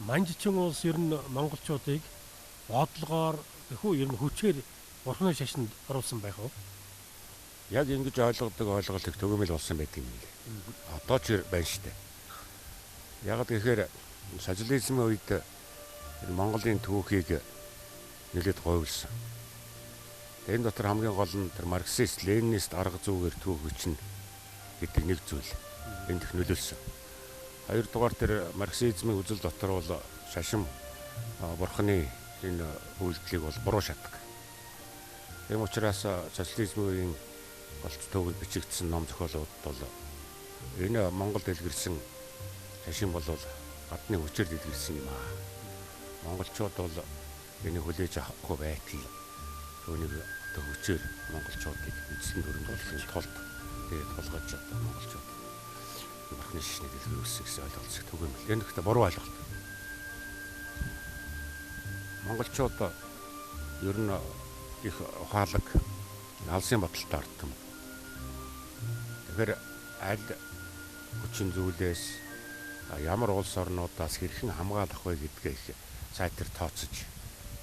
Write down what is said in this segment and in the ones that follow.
манжчин улс ер нь монголчуудыг бодлогоор тэхүү ер нь хүчээр бурхны шашинд оруулсан байх уу? Яг ингэж ойлгодог ойлголт их төгөөмөл болсон байдаг юм лээ. Одоо ч байна штэ. Яг тэгэхээр социализмын үед Монголын түүхийг нэлээд говьлсон. Энэ дотор хамгийн гол нь тэр марксист, ленинист арга зүйгээр түүхч нь гэдэг нэг зүйл энд их нөлөөлсөн. Хоёрдугаар тэр марксизмын үзэл дотор бол шашин бурхны энэ үйлдэлийг бол буруу шатдаг. Ийм учраас социализмын үеийн голц төвөнд бичигдсэн ном зохиолууд бол энэ Монголд дэлгэрсэн шашин бол гадны хүчээр дэлгэрсэн юм аа. Монголчууд бол энийг хүлээж авахгүй байтгий. Түүнийг одоо хүчээр монголчуудыг эзлэн дөрөнгөлөхөнд тулд тэгээд тулгаж одоо монголчууд бурхны шашныг дэлгэрүүлсэн гэсэн ойлголт түгээмэл. Энэ ихтэй буруу ойлголт. Монголчууд ер нь их ухаалаг алсын бодолтой ортон. Тэгэхээр аль хүчин зүйлээс ямар улс орнуудаас хэрхэн хамгаалах вэ гэдгээ их сайтар тооцож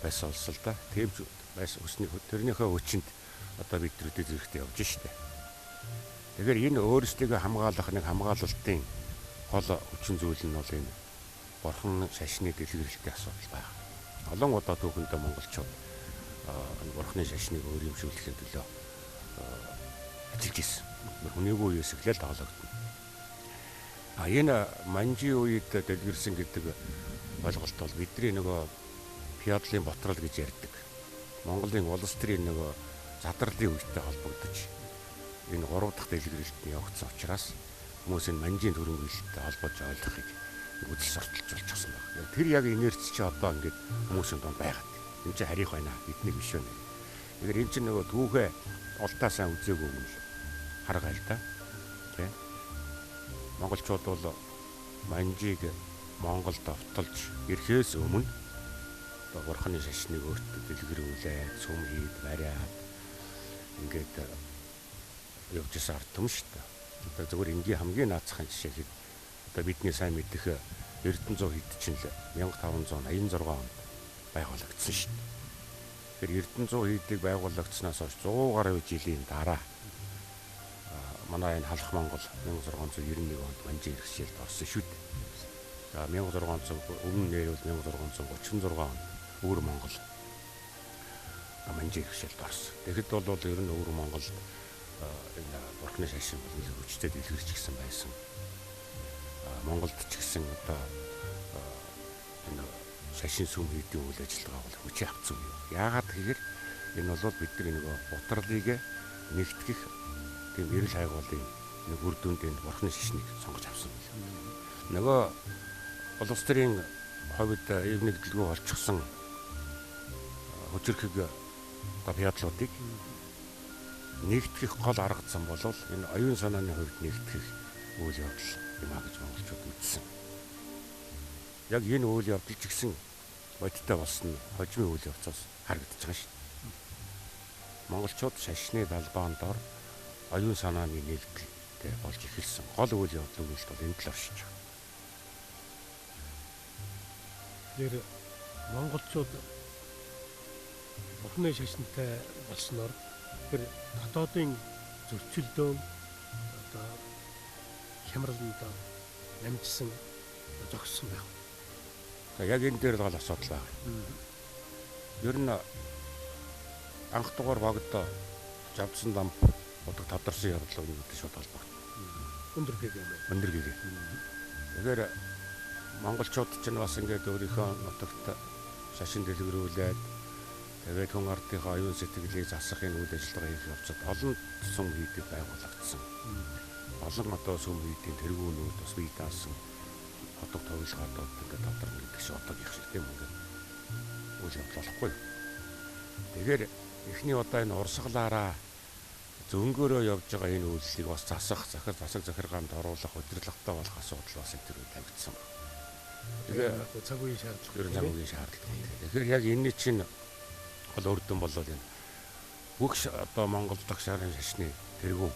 байсан улс л да. Тэгж байсан өсний тэрнийхээ хүчинд одоо бид төрөдөд зэрэгтэй явж штэ. Тэгэхээр энэ өөрсдийгөө хамгаалах нэг хамгаалалтын гол хүчин зүйл нь бол энэ бурхан шашны дэлгэрэлтийн асуудал байна. Олон удаа түүхэндээ монголчууд бурхны шашныг өөрөмшүүлэхийн төлөө ажиллаж ирсэн. Хүнийг үеэс эхлээл таалагдана. Энэ манжи үед дэлгэрсэн гэдэг ойлголт бол бидний нөгөө феодлын ботрол гэж ярьдаг. Монголын улс төрийн нөгөө задарлын үетэй холбогдож энэ 3 дахь дэлгэрэлтэнд явагдсан учраас хүмүүс энэ манжийн төрөнгөлөлтөй холбож ойлгохыг үзэл сурталж болчихсон байна. Тэр яг инерц чи одоо ингээд хүмүүсийн донд байгаад. Энэ чи харих байна. Бидний биш вэ. Тэгэхээр энэ чинь нөгөө түүхээ олтаасаа үзээгүй юм л харгаал та. Тэ. Монголчууд бол манжийг Монголд авталж ирэхээс өмнө одоо бурхны шашныг өөртөө дэлгэрүүлээд сүм хийд бариад ингээд явж ирсэн ард түмэн шүү дээ. Одоо зөвхөн энгийн хамгийн наацхан жишээ хэд одоо бидний сайн мэдэх Эрдэнэ 100 хэд чинь л 1586 онд байгуулагдсан шүү дээ. Тэр Эрдэнэ 100 хэдийг байгуулагдсанаас хойш 100 гаруй жилийн дараа манай энэ халах Монгол 1691 онд манжийн хэрэгсэлд орсон шүү дээ. За 1600 өмнө нэрвэл 1636 онд өвөр Монгол манжийн хэрэгсэлд орсон. Тэгэхэд бол ер нь өвөр Монголд энэ бурхны шашин бол хүчтэй дэлгэрч гисэн байсан. Монголд ч гэсэн одоо энэ шашин сүм хийдийн үйл ажиллагаа бол хүчээ авцсан юм. Яагаад гэхээр энэ бол бидний нөгөө бутарлыг нэгтгэх тийм эрэл хайгуулын нэг үр дүнд энэ бурхны шашныг сонгож авсан юм. Нөгөө улс төрийн хувьд эв нэгдэлгүй болчихсон хүчрхэг одоо феодлуудыг нэгтгэх гол арга зам бол энэ оюун санааны хувьд нэгтгэх үйл явдал юм а гэж монголчууд үзсэн. Яг энэ үйл явдал ч гэсэн бодиттой болсон хожимын үйл явцаас харагдаж байгаа шүү. Монголчууд шашны далбаан дор оюун санааны нэгдэлтэй болж эхэлсэн. Гол үйл явдал нь бол энэ тал оршиж байгаа. Тэр монголчууд бурхны шашинтай болсноор тэр дотоодын зөрчилдөөн одоо хямралд намжсан зогссон байх. Яг энэ дээр л гол асуудал байна. Ер нь анх дугаар багт жавдсан ламп бодог тодорсон явдлыг үүтэй шууд холбогдсон. Өндөр гэгээ юм. Өндөр гэгээ. Тэгэхээр монголчууд ч бас ингээд өөрийнхөө нутагт шашин дэлгэрүүлээд тэгээд хүн ардынхаа оюун сэтгэлийг засахын үйл ажиллагаа хийх явцад олон сүм хийдэг байгуулагдсан. Олон одоо сүм хийдийн тэргүүнүүд бас бий даасан хотог товлогоодод ингээд доктор гэдэг шиг одоогийнх шиг тийм ингээд үйл явдал болохгүй. Тэгэхээр эхний удаа энэ урсгалаараа зөнгөөрөө явж байгаа энэ үйлслийг бас засах захиргаанд оруулах удирдлагатай болох асуудал бас энэ төр тавигдсан. Тэгээ цаг үеийн шаардлага. Ер нь цаг үеийн шаардлага. Тэгэхээр яг энэ чинь гол өрдөн болол энэ бүх одоо Монгол дахь шарын шашны тэргүүн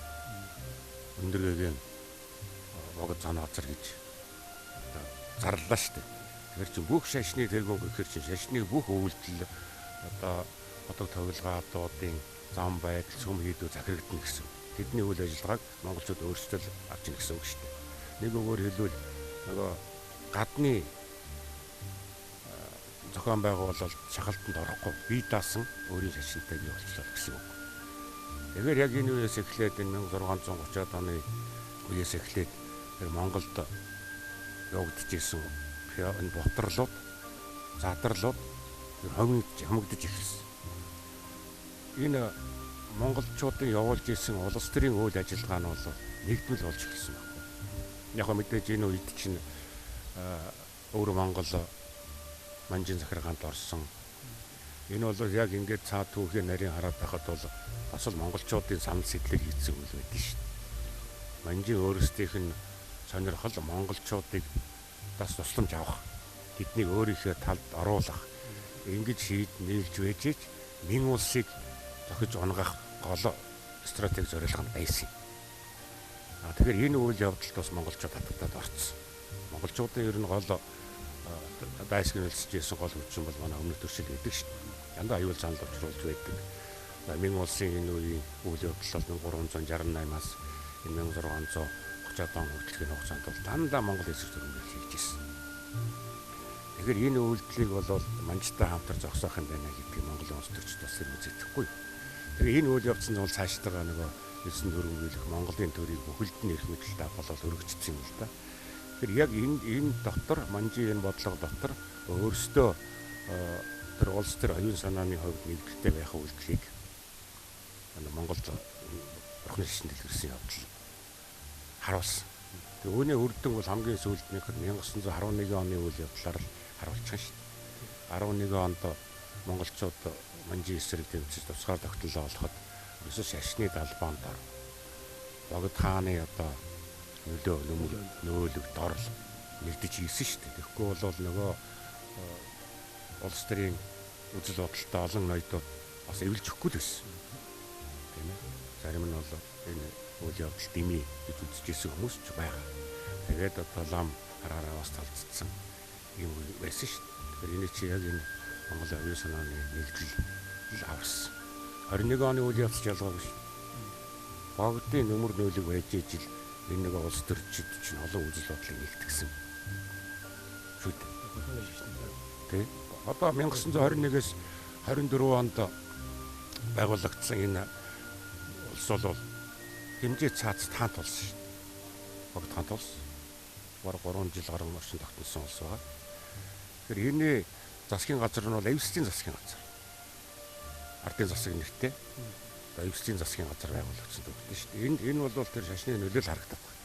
өндөр гэгээн богд зан хазар гэж зарлаа шүү дээ. Тэгэхээр чи бүх шашны тэргүүн гэхэр чи шашны бүх үйлдэл одоо бодог тоглогаадуудын зам байдал, сүм хийдүү захирагдана гэсэн. Тэдний үйл ажиллагааг монголчууд өөрсдөө л авч ийн гэсэн үг шүү дээ. Нэг үгээр хэлбэл нөгөө гадны зохион байгуулалт шахалтанд орохгүй бие даасан өөрийн шашинтай бий болчихлоо гэсэн үг. Тэгэхээр яг энэ үеэс эхлээд энэ 1630-аад оны үеэс эхлээд Монголд явагдчихсэн энэ бутарлууд, задарлууд хамагдж эхэлсэн. Энэ монголчуудын явуулж исэн улс төрийн үйл ажиллагаа нь бол нэгдмэл болж эхэлсэн байна. Яг мэдээж энэ үед чинь өөр Монгол манжин захиргаанд орсон. Энэ бол яг ингээд цаа түүхийн нарийн хараад байхад бол бас л монголчуудын санал сэтлэг хийсэн үйл байдаг шүү дээ. Манжин өөрсдийнх нь сонирхол монголчуудыг бас тусламж авах, тэднийг өөрийнхөө талд оруулах, ингэж шийд нийлж вэжиж мин улсыг зохиж унгах гол стратеги зорилго нь байсан. Тэгэхээр энэ үйл явдалд бас монголчууд хатагдаад орцсон. Монголчуудын ер нь гол дайсгын үлсэжсэн гол хүчин бол манай өмнөх төршил гэдэг шүү дээ. Янда аюул занал учруулж байдаг. Мин улсын энэ үеийн үйл явдал бол 1368-аас 1630-аад он хүртэлхний хугацаанд бол дандаа Монгол эсрэг зөрөнгөл хийж ирсэн. Тэгэхээр энэ үйлдэлийг бол манжтай хамтар зогсоох юм байна гэдгийг Монголын улс төрчид бас үзэгдэхгүй. Тэгэхээр энэ үйл явдал нь бол цаашдаа нөгөө 9 дөрвөлөх Монголын төрийг бүхэлд нь эрх мэдэлтэй болол өргөжчихсөн юм л да. Тэгэхээр яг энэ доктор манжийн энэ бодлого дотор өөрсдөө тэр улс төр оюун санааны хувьд нэгдэлтэй байх үйлдэлийг Монголд орхон шашин дэлгэрсэн явдал харуулсан. Тэгээ үүний үр дүн бол хамгийн сүүлднийх нь 1911 оны үйл явдлаар л харуулчихсан шүү дээ. 11 онд монголчууд манжийн эсрэг тэмцэж тусгаар тогтнолоо олоход ерөөсөө шашны далбаанд богд хааны одоо нөөлөг дорл нэгдэж ийсэн шүү дээ. Тэгэхгүй бол нөгөө улс төрийн үзэл бодолтой олон ноёдууд бас эвлж өгөхгүй л байсан. Тийм ээ. Зарим нь бол энэ үйл явдал дэмий гэж үзэжсэн хүмүүс ч байгаа. Тэгээд одоо лам хараараа бас талцсан юм байсан шүү дээ. Тэгэхээр энэ чи яг энэ Монголын оюун санааны нэгдэл авсан. 21 оны үйл явдал ялгаагүй шүү. Богдын нөмөр нөөлөг байж ижил энэ нэг улс төрчид чинь олон үзэл бодлыг нэгтгэсэн. Шүү дээ. Тэ. Одоо 1921-ээс 24 онд байгуулагдсан энэ улс бол хэмжээ цаац таант улс шүү. Богд таант улс. Бараг 3 жил гаруй оршин тогтносон улс байгаа. Тэгэхээр энэ засгийн газар нь бол Эвслийн засгийн газар. Ардын засаг нэртэй. Эвслийн засгийн газар байгуулагдсан төгтөн шүү дээ. Энэ бол тэр шашны нөлөөл харагдаад байна.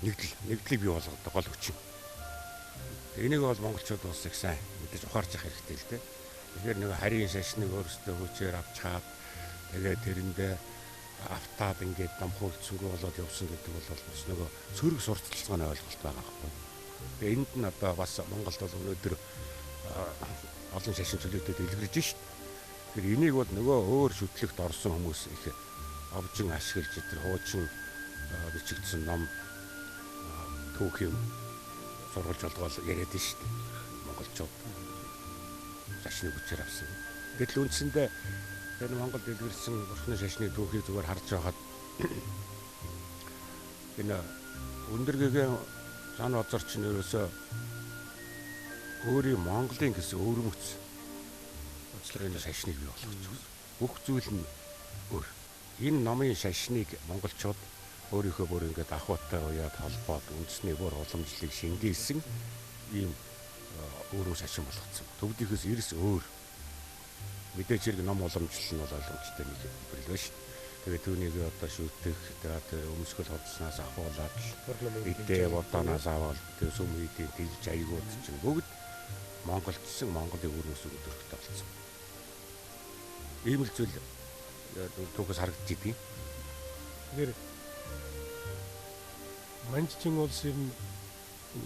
Нэгдлийг бий болгодог гол хүчин. Энийг бол монголчууд бас их сайн мэдээж ухаарч явах хэрэгтэй л дээ. Тэгэхээр нэг харийн шашныг өөрсдөө хүчээр авч хаад тэгээд тэрэндээ автаад ингээд дамхуулцсангүй болоод явсан гэдэг бол бас нөгөө цөрөг сурталчилгааны ойлголт байгаа байхгүй. Тэгээ энд нь одоо бас Монголд бол өнөөдөр олон шашин чөлөөтэй дэлгэрж шít. Тэгэхээр энийг бол нөгөө өөр шүтлэгт орсон хүмүүс их овжин ашиглаж тэр хуучин бичигдсэн ном түүхийн сурвалж болгоол яриад шít. Монголчууд шашны хүчээр авсан. Гэтэл үндсэндээ энэ Монгол дэлгэрсэн орхины шашны түүхийг зүгээр харж байхад энэ өндөргийн зан базарч нь ерөөсөө өөрийн Монголын гэсэн өвөрмөц онцлогын шашныг бий болгож байна. Бүх зүйл нь өөр. Энэ номын шашныг монголчууд өөрийнхөө бүр ингээд ахуйтай уяад холбоод үндэсний бүр уламжлалыг шингээсэн ийм өөрөөр шашин болгоцсон. Төвдийнхээс эрс өөр. Мэдээж хэрэг ном уламжлал нь бол ойлгомжтой нэг хэлбэр шүү. Тэгээд түүнийг одоо шүтэх, тэгээд өмсгөл hodснаас ахуулаад эдээ бодоноос аваад тэгээд сүм хийдийн тэлж аягууд чинь бүгд монголчсан Монголын өрөөс өдөртөө болсон. Ийм л зүйл түүхээс харагдаж идэв. Тэгэхээр манжчин улс юм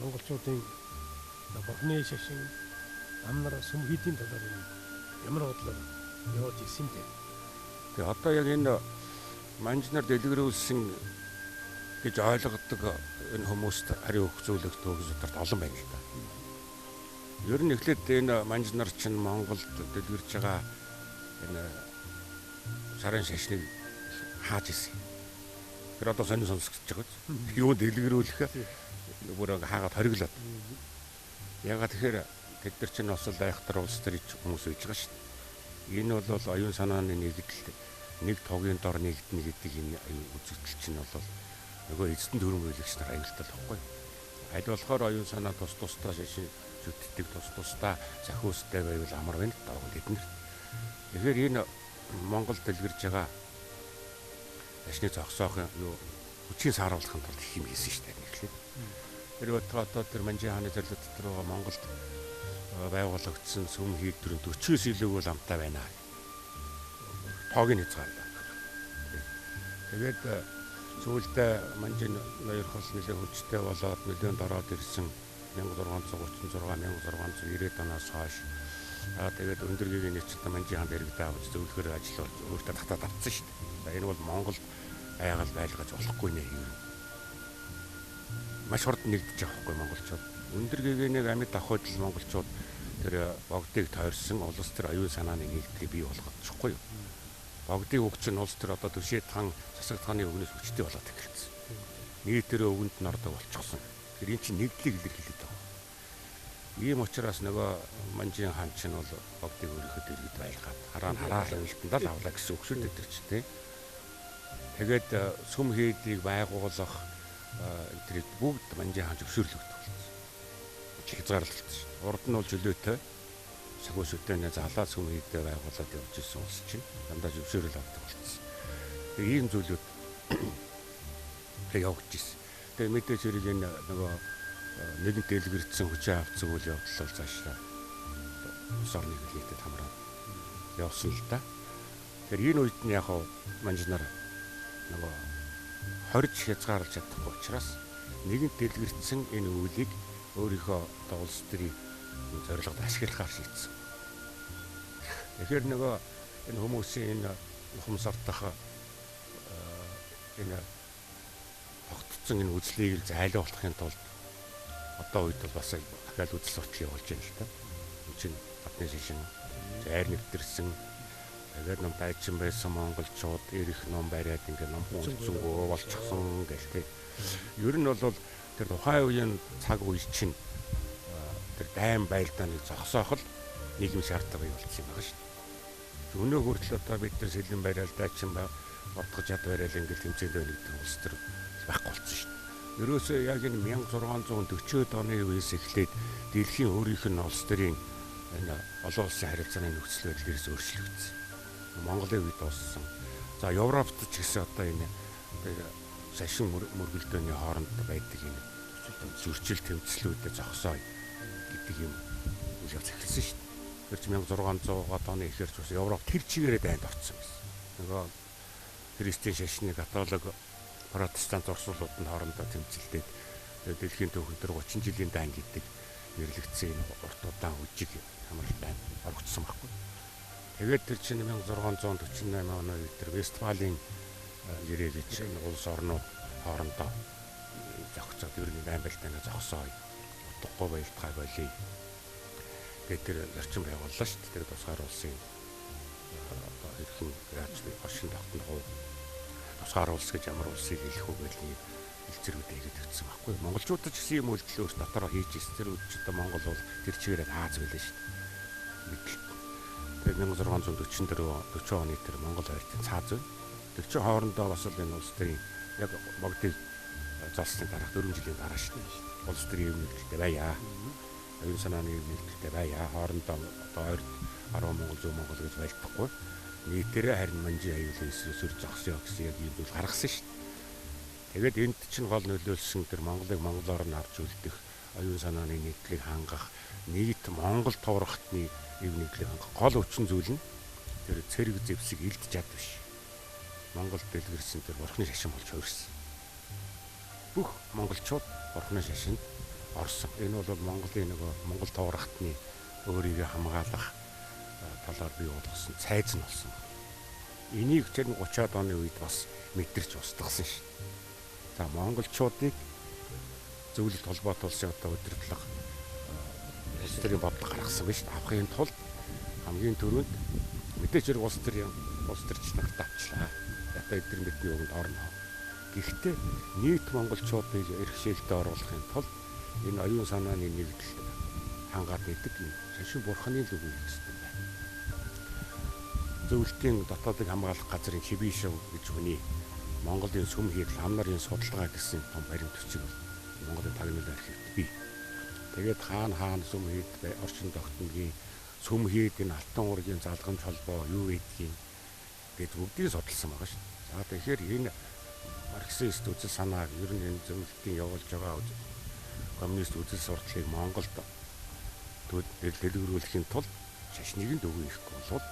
монголчуудын орхины шашин амнар сүм хийдийн талаар ямар бодлоо яваад ирсэн бэ? Тэгээ одоо яг энэ манжнаар дэлгэрүүлсэн гэж ойлгодог энэ хүмүүст хариу өгөх зүйлэг төгс удаарт олон байна л да. Ер нь эхлээд энэ манж нар чинь Монголд дэлгэрж байгаа энэ сарын шашныг хааж исэн. Тэр одоо сонин сонсогдож байгаа. Юу дэлгэрүүлэх бүр хаагаад хориглоод. Ягаад тэгэхээр тэд нар чинь бас л айхтар улс төр хүмүүс үйж байгаа шүү дээ. Энэ бол оюун санааны нэгдэл нэг тогийн дор нэгдэнэ гэдэг энэ үзэгдэл чинь бол нөгөө эзэн төрийн үйлэгч нар аюултай л баггүй. Аль болохоор оюун санаа тус тусдаа шашин зүтдэг тус тусдаа захиустай байвал амар байна даа гэднэр. Тэгэхээр энэ Монгол дэлгэрж байгаа шашны зогсоохын юу хүчийн сааруулахын тулд их юм хийсэн шүү дээ нэхлээ. Тэр одоо тэр Манжин хааны зөвлөлт дотор байгаа Монголд байгуулагдсан сүм хийдвэрийн 40-с илүү бол амтай байна. Тогийн хязгаарлаа. Тэгээд сүүлдээ Манжин соёрхолт нэлээд хүчтэй болоод нэлээд ороод ирсэн 1636 1690-ад оноос хойш тэгээд өндөр гэгийн нэгчтэй Манжин хаанд иргэдээ авч зөвлөхөр ажил болж өөртөө татаад авцсан шүү дээ. Энэ бол Монголд айгаал байлгаж болохгүй нэ юу. Маш хурд нэгдэж байгаа хгүй монголчууд. Өндөр гэгэнийг амьд авахд л монголчууд тэр богдыг тойрсон улс төр оюун санааны нэгдлийг бий болгочихгүй юу. Богдын үг чинь улс төр одоо төшөөд хан засаг хааны өгнөөс хүчтэй болоод эхэлсэн. Нийтээр өвгөнд нордог болчихсон. Тэр эн чинь нэгдлийг илэрхийлээд байгаа. Ийм учраас нөгөө Манжин хаан чинь бол богдыг өөрийнхөө дэргэд байлгаад хараал үйлдэндээ л авлаа гэсэн үг шүү дээ тэр чинь. Тэгээд сүм хийдийг байгуулах тэр бүгд Манжин хаан зөвшөөрлөгдөв болсон. Хязгаарлалт. Урд нь бол чөлөөтэй сахиусүтэн залаа сүм хийдээ байгуулад явж ирсэн улс чинь дандаа зөвшөөрөл авдаг болсон. Тэгээ ийм зүйлүүд явагдаж ирсэн. Тэгээ мэдээж хэрэг энэ нөгөө нэгэн дэлгэрсэн хүчээ авцсан үйл явдал бол цаашаа улс орныг хэлээд хамраад явсан л да. Тэгэхээр энэ үед нь яг Манжин нар нөгөө хорж хязгаарлаж чадахгүй учраас нэгэн дэлгэрсэн энэ үйлийг өөрийнхөө улс төрийн зорилгод ашиглахаар шийдсэн. Тэгэхээр нөгөө энэ хүмүүсийн энэ ухамсартах энэ тогтцсон энэ үзлийг зайлуулахын тулд одоо үед бол бас дахиад үзэл суртал явуулж байна л та. Үчин гадны шишин зайр нэвтэрсэн тэгээд ном тайчин байсан монголчууд ирэх ном бариад ингээ ном хүнцэнгөө болчихсон гэх тээ. Ер нь бол тэр тухайн үеийн цаг үе чинь тэр дайм байлдааны зогсоох л нийгэм шаардлага бий болсон юм байна шүү дээ. Өнөө хүртэл одоо бид нар сэлэн бариал дайчин бодгож чад бариал ингээл тэмцээнд өгдөг улс төр байхгүй болсон шүү дээ. Ерөөсөө яг энэ 1640-од оны үеэс эхлээд дэлхийн өөрийнх нь улс төрийн энэ олон улсын харилцааны нөхцөл байдал ерөөс өөрчлөгдсөн. Монголын үед дууссан. За Европт ч гэсэн одоо энэ шашин мөргөлдөөний хооронд байдаг энэ зөрчил тэмцлүүдэд зогсоё гэдэг юм үйл явц эхэлсэн шүү дээ. Тэр чинь 1600-аад оны ихэрч бас Европ тэр чигээрээ дайнд орсон байсан. Нөгөө христийн шашны католик протестант урсгалууд нь хоорондоо тэмцэлдээд дэлхийн түүхэн төр 30 жилийн дан гэдэг нэрлэгдсэн энэ урт удаан үжиг хамралтай орогдсон байхгүй. Тэгээд тэр чинь 1648 оны үед тэр Вестфалийн гэрээ гэж улс орнууд хоорондоо зохицоод ер нь аймбалтайна зогсоё. Утгагүй байлтгай болъё. Тэгээд тэр зарчим байгууллаа шүү дээ. Тэр тусгаар улсын одоо хэрхэн яаж хошин тогтнох тусгаар улс гэж ямар улсыг хэлэх үү гэдэг нь хэлцэрүүд хийгээд өгсөн байхгүй. Монголчуудад ч гэсэн юм үйлдэл өөрс дотороо хийж ирсэн. Тэр үед ч одоо Монгол бол тэр чигээрээ хааз байлаа шүү дээ. Тэгээд 1644-40 оны тэр Монгол хайртын цааз байна. Тэр чинь хоорондоо бас л энэ улс төрийн яг богдыг залсны дараах 4 жилийн дараа шүү дээ. Улс төрийн юм нэгдэлтэй байя. Оюун санааны юм нэгдэлтэй байя. Хоорондоо одоо ойр 10 Монгол зөв Монгол гэж байлдахгүй. Нийтээрээ харин Манжин аюулын эсрэг зогсоё гэсэн яг юм зүйл гаргасан шүү дээ. Тэгээд энд чинь гол нөлөөлсөн тэр Монголыг монголоор нь авч үлдэх оюун санааны нэгдлийг хангах нийт Монгол товрохтны эв нэгдлийг хангах гол хүчин зүйл нь тэр цэрэг зэвсэг илт чад биш. Монгол дэлгэрсэн тэр бурхны шашин болж хувирсан. Бүх монголчууд бурхны шашинд орсон. Энэ бол Монголын нөгөө Монгол товрохтны өөрийгөө хамгаалах талаар бий болгосон цайз нь болсон. Энийг тэр 30-аад оны үед бас мэдэрч устгасан шүү. За монголчуудыг зөвлөлт холбоотуулсан одоо удирдлага улс төрийн бодлого гаргасан байна шүү дээ. Авахын тулд хамгийн түрүүнд мэдээж хэрэг улс төрчныг давчлаа. Одоо эдгээр мэдний өгөнд орно. Гэхдээ нийт монголчуудыг эрхшээлтэй оруулахын тулд энэ оюун санааны нэгдэлд хангаад идэг юм шашин бурханы л үг хэлэх хэрэгтэй байна. Зөвлөлтийн дотоодыг хамгаалах газрын Хибишев гэж хүний Монголын сүм хийдэл хам нарын судалгаа гэсэн том баримт бичиг бол Монголын тагнуулын архивт бий. Тэгээд хаана сүм хийд орчин тогтнолын сүм хийд энэ алтан уургийн залгамж холбоо юу гэдгийг гэж бүгдийг судалсан байгаа шүү. За тэгэхээр энэ марксист үзэл санааг ер нь энэ зөвлөлтийн явуулж байгаа коммунист үзэл сурталыг Монголд дэлгэрүүлэхийн тулд шашныг нь дөгөө ихгүй бол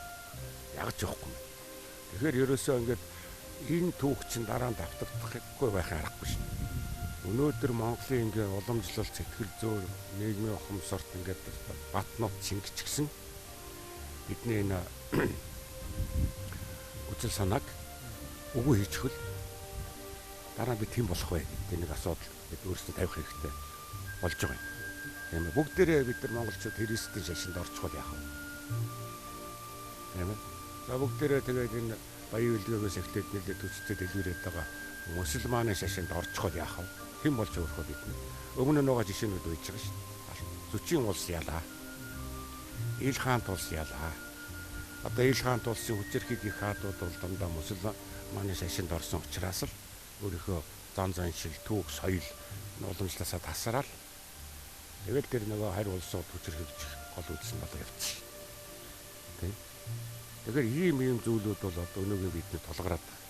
ягж явахгүй. Тэгэхээр ерөөсөө ингээд энэ түүхчин дараа нь давтагдахгүй байхын аргагүй шин. Өнөөдөр Монголын ингээ уламжлалт сэтгэл зүйн нийгмийн ухамсарт ингээд батнууд шингэчихсэн бидний энэ үзэл санааг өгөө хийчихвэл дараа би тийм болох вэ гэдэг нэг асуудал бид өөрсдөө тавих хэрэгтэй болж байгаа юм. Тийм ээ. Бүгдээрээ бид нар монголчууд христийн шашинд орчихвол яах вэ? Тийм ээ. За бүгдээрээ тэгээд энэ баян үлгээгээс эхлээд нэлээд төстэй дэлгүүрээд байгаа мусульманы шашинд орчихвол яах вэ? Хэн болж өөрхөө бид нар. Өмнө нь байгаа жишээнүүд үйж байгаа шүү дээ. Зүчийн улс ялаа. Ил хаан тулс ялаа. Одоо Ил хаан тулсын хүчирхэг их хаадууд бол дандаа мусульманы шашинд орсон учраас л өөрийнхөө зан шил түүх соёл уламжлалсаа тасраал. Тэгэл тэр нөгөө харь улсууд хүчирхэгж гол үзсэн болоо явчихсан. Тэ. Тэгэхээр ийм зүйлүүд бол одоо өнөөгийн бидний тулгараад байна.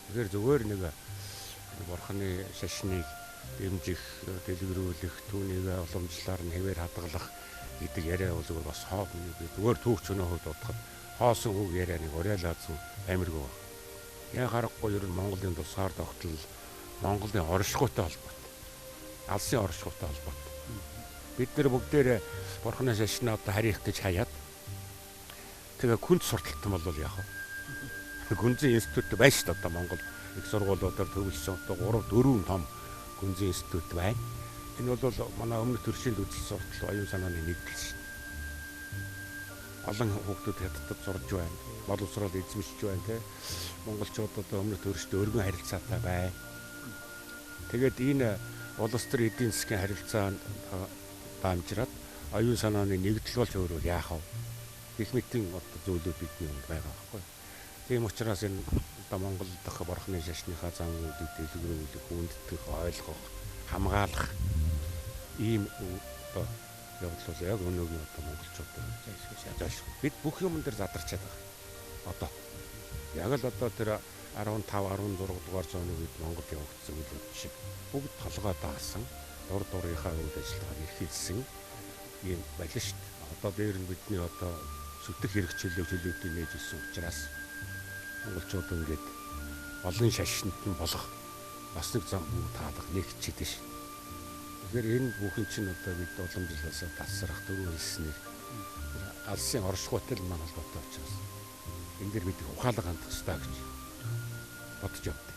Тэгэхээр зөвхөн нэг бурханы шашныг дэмжих, дэлгэрүүлэх, түүнийг уламжлалаар нь хэвээр хадгалах гэдэг яриа бол зөвхөн бас зөвхөн түүхч өнөө хувьд бодоход хоосон үг яриа нэг уриалаадсан амиргүй байна. Яг харахгүй ер нь Монголын тусгаар тогтол Монголын оршихуйтай холбоотой. Алсын оршихуйтай холбоотой. Бид нэр бүгдээрээ бурханы шашнаа одоо харих гэж хаяад тэгээ күнд сурталтан бол яах вэ? Гүнзгий институт байна шүү дээ одоо Монгол их сургуулиудаар төвлөсөн одоо 3-4 том гүнзгий институт байна. Энэ бол манай өмнөх төршийн үзэл суртал оюун санааны нэгдэл шин. Олон хүүхдүүд хятадд сурж байна. Боловсрол эзэмшиж байна те. Монголчууд одоо өмнөх төрштэй өргөн харилцаатай байна. Тэгээд энэ улс төр эдийн засгийн харилцаанд дамжраад оюун санааны нэгдэл болж өөрөө яах вэ? Их мэтийн зүйлүүд бидний хүнд байгаа байхгүй. Тийм учраас энэ одоо Монгол дахь бурхны шашныхаа замуудыг дэлгэрүүлэх, хүндэтгэх, ойлгох, хамгаалах ийм одоо явдлууд яг өнөөгийн одоо монголчууд яаж бид бүх юм дээр задарчаад байгаа. Одоо яг л одоо тэр 15 16 дугаар зууны үед Монгол явагдсан үйлүүд шиг бүгд толгой даасан, дурынхаа үйл ажиллагааг эрхэлсэн юм байлаа шүү дээ. Одоо дээр нь бидний одоо сүтэх хэрэгчлөлүүдийг нээж ирсэн учраас монголчууд ингээд олон шашинт нь болох бас нэг зам таалах нэгчихдээ ш. Тэгэхээр энэ бүхэн чинь одоо бид уламжлалсаа тасрах дөрөв хэлснээр алсын оршихуйтай л маань холбоотой учраас энэ дэр бид ухаалаг хандах хэрэгтэй гэж бодож явдаг.